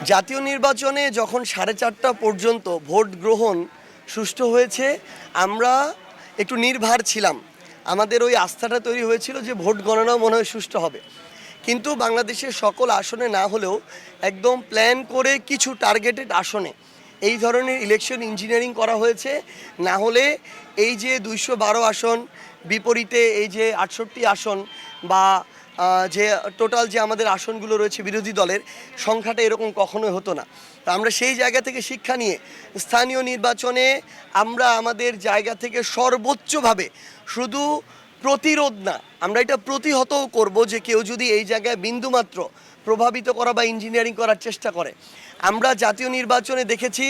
জাতীয় নির্বাচনে যখন 4:30 পর্যন্ত ভোট গ্রহণ সুষ্ঠু হয়েছে, আমরা একটু নির্ভার ছিলাম। আমাদের ওই আস্থাটা তৈরি হয়েছিল যে ভোট গণনাও মনে হয় সুষ্ঠু হবে। কিন্তু বাংলাদেশের সকল আসনে না হলেও একদম প্ল্যান করে কিছু টার্গেটেড আসনে এই ধরনের ইলেকশন ইঞ্জিনিয়ারিং করা হয়েছে। না হলে এই যে 212 আসন, বিপরীতে এই যে 68 আসন বা যে টোটাল যে আমাদের আসনগুলো রয়েছে বিরোধী দলের সংখ্যাটা এরকম কখনোই হতো না। তো আমরা সেই জায়গা থেকে শিক্ষা নিয়ে স্থানীয় নির্বাচনে আমরা আমাদের জায়গা থেকে সর্বোচ্চভাবে শুধু প্রতিরোধ না, আমরা এটা প্রতিহতও করব যে কেউ যদি এই জায়গায় বিন্দুমাত্র প্রভাবিত করা বা ইঞ্জিনিয়ারিং করার চেষ্টা করে। আমরা জাতীয় নির্বাচনে দেখেছি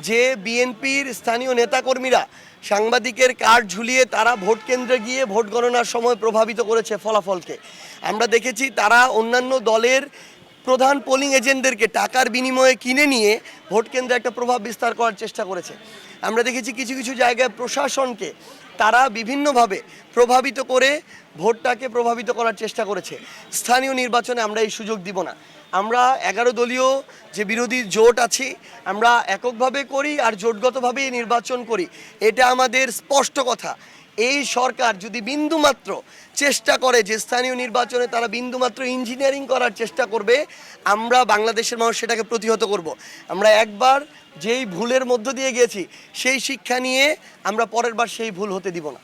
যে বিএনপির স্থানীয় নেতাকর্মীরা সাংবাদিকের কার্ড ঝুলিয়ে তারা ভোট কেন্দ্রে গিয়ে ভোট গণনার সময় প্রভাবিত করেছে ফলাফলকে। আমরা দেখেছি তারা অন্যান্য দলের প্রধান পোলিং এজেন্টদেরকে টাকার বিনিময়ে কিনে নিয়ে ভোট কেন্দ্রে একটা প্রভাব বিস্তার করার চেষ্টা করেছে। আমরা দেখেছি কিছু কিছু জায়গায় প্রশাসনকে তারা বিভিন্নভাবে প্রভাবিত করে ভোটটাকে প্রভাবিত করার চেষ্টা করেছে। স্থানীয় নির্বাচনে আমরা এই সুযোগ দিব না। আমরা 11 দলীয় যে বিরোধী জোট আছি, আমরা এককভাবে করি আর জোটগতভাবেই নির্বাচন করি। এটা আমাদের স্পষ্ট কথা। এই সরকার যদি বিন্দুমাত্র চেষ্টা করে যে স্থানীয় নির্বাচনে তারা বিন্দুমাত্র ইঞ্জিনিয়ারিং করার চেষ্টা করবে, আমরা বাংলাদেশের মানুষ সেটাকে প্রতিহত করব। আমরা একবার যেই ভুলের মধ্য দিয়ে গিয়েছি সেই শিক্ষা নিয়ে আমরা পরের বার সেই ভুল হতে দিব না।